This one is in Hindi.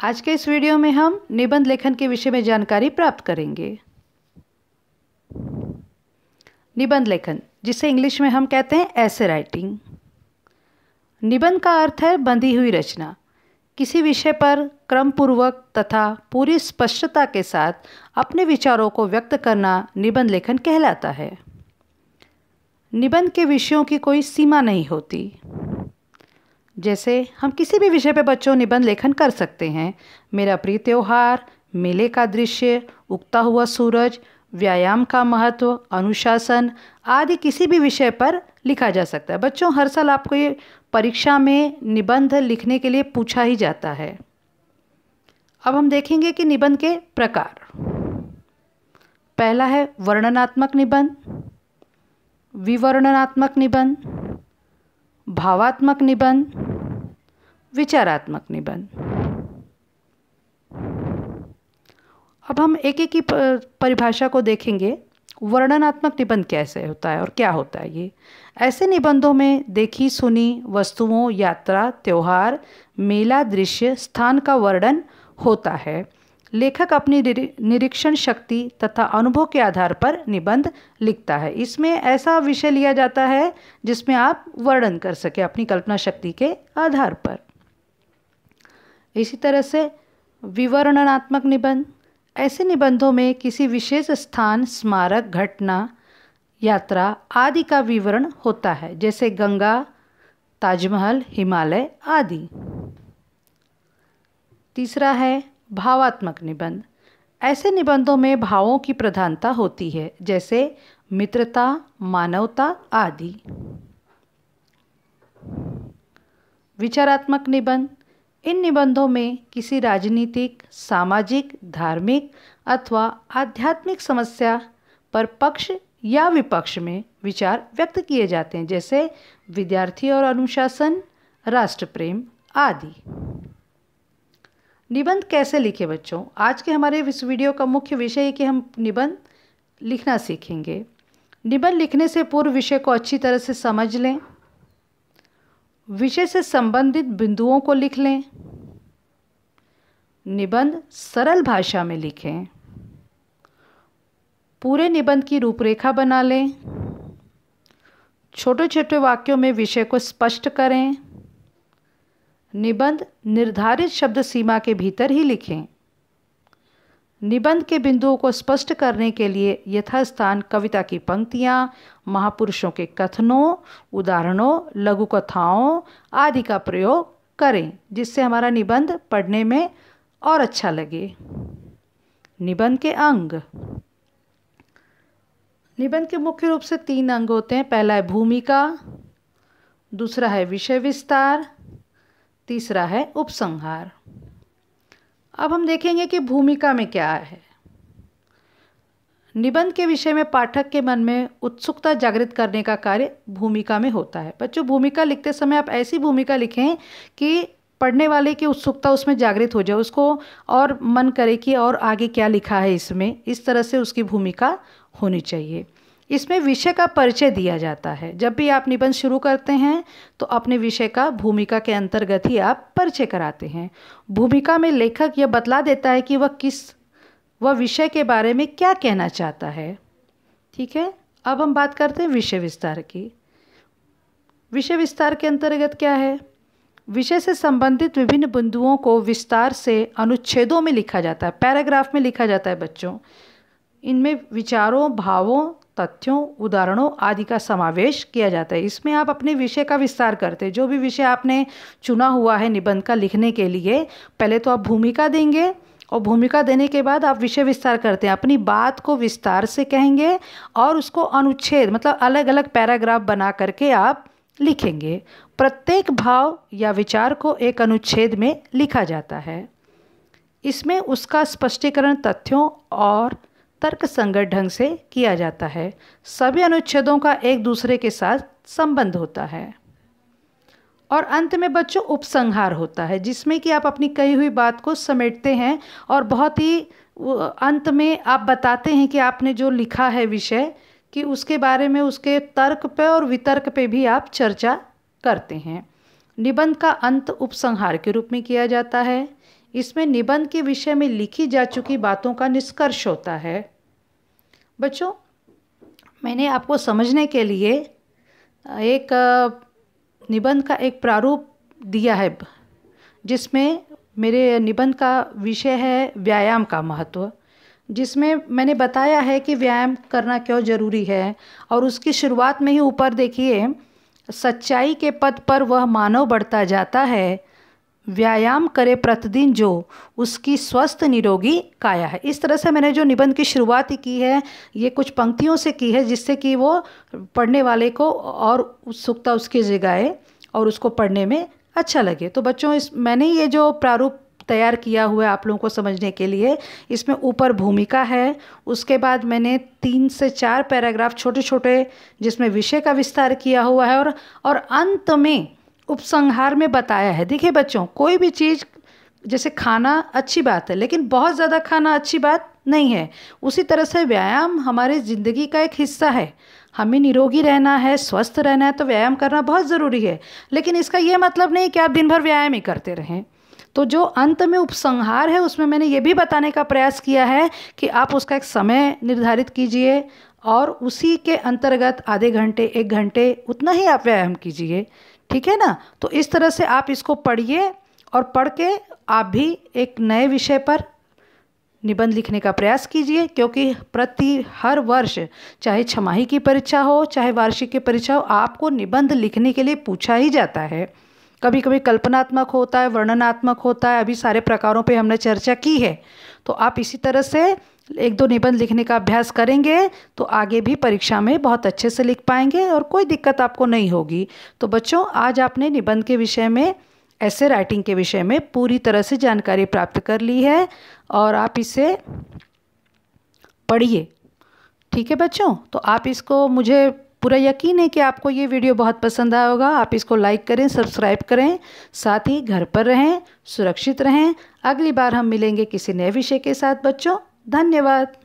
आज के इस वीडियो में हम निबंध लेखन के विषय में जानकारी प्राप्त करेंगे। निबंध लेखन, जिसे इंग्लिश में हम कहते हैं एसे राइटिंग। निबंध का अर्थ है बंधी हुई रचना। किसी विषय पर क्रमपूर्वक तथा पूरी स्पष्टता के साथ अपने विचारों को व्यक्त करना निबंध लेखन कहलाता है। निबंध के विषयों की कोई सीमा नहीं होती। जैसे हम किसी भी विषय पर बच्चों निबंध लेखन कर सकते हैं। मेरा प्रिय त्योहार, मेले का दृश्य, उगता हुआ सूरज, व्यायाम का महत्व, अनुशासन आदि किसी भी विषय पर लिखा जा सकता है। बच्चों, हर साल आपको ये परीक्षा में निबंध लिखने के लिए पूछा ही जाता है। अब हम देखेंगे कि निबंध के प्रकार। पहला है वर्णनात्मक निबंध, विवरणनात्मक निबंध, भावात्मक निबंध, विचारात्मक निबंध। अब हम एक एक की परिभाषा को देखेंगे। वर्णनात्मक निबंध कैसे होता है और क्या होता है ये? ऐसे निबंधों में देखी सुनी वस्तुओं, यात्रा, त्योहार, मेला, दृश्य, स्थान का वर्णन होता है। लेखक अपनी निरीक्षण शक्ति तथा अनुभव के आधार पर निबंध लिखता है। इसमें ऐसा विषय लिया जाता है जिसमें आप वर्णन कर सके अपनी कल्पना शक्ति के आधार पर। इसी तरह से विवरणनात्मक निबंध, ऐसे निबंधों में किसी विशेष स्थान, स्मारक, घटना, यात्रा आदि का विवरण होता है, जैसे गंगा, ताजमहल, हिमालय आदि। तीसरा है भावात्मक निबंध। ऐसे निबंधों में भावों की प्रधानता होती है, जैसे मित्रता, मानवता आदि। विचारात्मक निबंध, इन निबंधों में किसी राजनीतिक, सामाजिक, धार्मिक अथवा आध्यात्मिक समस्या पर पक्ष या विपक्ष में विचार व्यक्त किए जाते हैं, जैसे विद्यार्थी और अनुशासन, राष्ट्र प्रेम आदि। निबंध कैसे लिखें बच्चों? आज के हमारे इस वीडियो का मुख्य विषय है कि हम निबंध लिखना सीखेंगे। निबंध लिखने से पूर्व विषय को अच्छी तरह से समझ लें। विषय से संबंधित बिंदुओं को लिख लें। निबंध सरल भाषा में लिखें। पूरे निबंध की रूपरेखा बना लें। छोटे छोटे वाक्यों में विषय को स्पष्ट करें। निबंध निर्धारित शब्द सीमा के भीतर ही लिखें। निबंध के बिंदुओं को स्पष्ट करने के लिए यथास्थान कविता की पंक्तियाँ, महापुरुषों के कथनों, उदाहरणों, लघु कथाओं आदि का प्रयोग करें, जिससे हमारा निबंध पढ़ने में और अच्छा लगे। निबंध के अंग। निबंध के मुख्य रूप से 3 अंग होते हैं। पहला है भूमिका, दूसरा है विषय विस्तार, तीसरा है उपसंहार। अब हम देखेंगे कि भूमिका में क्या है। निबंध के विषय में पाठक के मन में उत्सुकता जागृत करने का कार्य भूमिका में होता है। बच्चों, भूमिका लिखते समय आप ऐसी भूमिका लिखें कि पढ़ने वाले की उत्सुकता उसमें जागृत हो जाए, उसको और मन करे कि और आगे क्या लिखा है इसमें। इस तरह से उसकी भूमिका होनी चाहिए। इसमें विषय का परिचय दिया जाता है। जब भी आप निबंध शुरू करते हैं तो अपने विषय का भूमिका के अंतर्गत ही आप परिचय कराते हैं। भूमिका में लेखक यह बतला देता है कि वह विषय के बारे में क्या कहना चाहता है। ठीक है, अब हम बात करते हैं विषय विस्तार की। विषय विस्तार के अंतर्गत क्या है? विषय से संबंधित विभिन्न बिंदुओं को विस्तार से अनुच्छेदों में लिखा जाता है, पैराग्राफ में लिखा जाता है बच्चों। इनमें विचारों, भावों, तथ्यों, उदाहरणों आदि का समावेश किया जाता है। इसमें आप अपने विषय का विस्तार करते हैं। जो भी विषय आपने चुना हुआ है निबंध का लिखने के लिए, पहले तो आप भूमिका देंगे और भूमिका देने के बाद आप विषय विस्तार करते हैं। अपनी बात को विस्तार से कहेंगे और उसको अनुच्छेद मतलब अलग अलग पैराग्राफ बना करके आप लिखेंगे। प्रत्येक भाव या विचार को एक अनुच्छेद में लिखा जाता है। इसमें उसका स्पष्टीकरण तथ्यों और तर्कसंगत ढंग से किया जाता है। सभी अनुच्छेदों का एक दूसरे के साथ संबंध होता है। और अंत में बच्चों उपसंहार होता है, जिसमें कि आप अपनी कही हुई बात को समेटते हैं और बहुत ही अंत में आप बताते हैं कि आपने जो लिखा है विषय कि उसके बारे में उसके तर्क पे और वितर्क पे भी आप चर्चा करते हैं। निबंध का अंत उपसंहार के रूप में किया जाता है। इसमें निबंध के विषय में लिखी जा चुकी बातों का निष्कर्ष होता है। बच्चों, मैंने आपको समझने के लिए एक निबंध का एक प्रारूप दिया है, जिसमें मेरे निबंध का विषय है व्यायाम का महत्व, जिसमें मैंने बताया है कि व्यायाम करना क्यों ज़रूरी है। और उसकी शुरुआत में ही ऊपर देखिए, सच्चाई के पथ पर वह मानव बढ़ता जाता है, व्यायाम करे प्रतिदिन जो उसकी स्वस्थ निरोगी काया है। इस तरह से मैंने जो निबंध की शुरुआत ही की है, ये कुछ पंक्तियों से की है, जिससे कि वो पढ़ने वाले को और उत्सुकता उसकी जगाए और उसको पढ़ने में अच्छा लगे। तो बच्चों, मैंने ये जो प्रारूप तैयार किया हुआ है आप लोगों को समझने के लिए, इसमें ऊपर भूमिका है, उसके बाद मैंने 3 से 4 पैराग्राफ छोटे छोटे जिसमें विषय का विस्तार किया हुआ है, और अंत में उपसंहार में बताया है। देखिए बच्चों, कोई भी चीज़, जैसे खाना अच्छी बात है, लेकिन बहुत ज़्यादा खाना अच्छी बात नहीं है। उसी तरह से व्यायाम हमारी ज़िंदगी का एक हिस्सा है। हमें निरोगी रहना है, स्वस्थ रहना है, तो व्यायाम करना बहुत ज़रूरी है। लेकिन इसका ये मतलब नहीं कि आप दिन भर व्यायाम ही करते रहें। तो जो अंत में उपसंहार है, उसमें मैंने ये भी बताने का प्रयास किया है कि आप उसका एक समय निर्धारित कीजिए और उसी के अंतर्गत आधे घंटे 1 घंटे उतना ही आप व्यायाम कीजिए। ठीक है ना? तो इस तरह से आप इसको पढ़िए और पढ़ के आप भी एक नए विषय पर निबंध लिखने का प्रयास कीजिए, क्योंकि हर वर्ष, चाहे छमाही की परीक्षा हो चाहे वार्षिक की परीक्षा हो, आपको निबंध लिखने के लिए पूछा ही जाता है। कभी कभी कल्पनात्मक होता है, वर्णनात्मक होता है, अभी सारे प्रकारों पे हमने चर्चा की है। तो आप इसी तरह से 1-2 निबंध लिखने का अभ्यास करेंगे तो आगे भी परीक्षा में बहुत अच्छे से लिख पाएंगे और कोई दिक्कत आपको नहीं होगी। तो बच्चों, आज आपने निबंध के विषय में, ऐसे राइटिंग के विषय में पूरी तरह से जानकारी प्राप्त कर ली है और आप इसे पढ़िए। ठीक है बच्चों? तो आप इसको, मुझे पूरा यकीन है कि आपको ये वीडियो बहुत पसंद आया होगा। आप इसको लाइक करें, सब्सक्राइब करें, साथ ही घर पर रहें, सुरक्षित रहें। अगली बार हम मिलेंगे किसी नए विषय के साथ। बच्चों, धन्यवाद।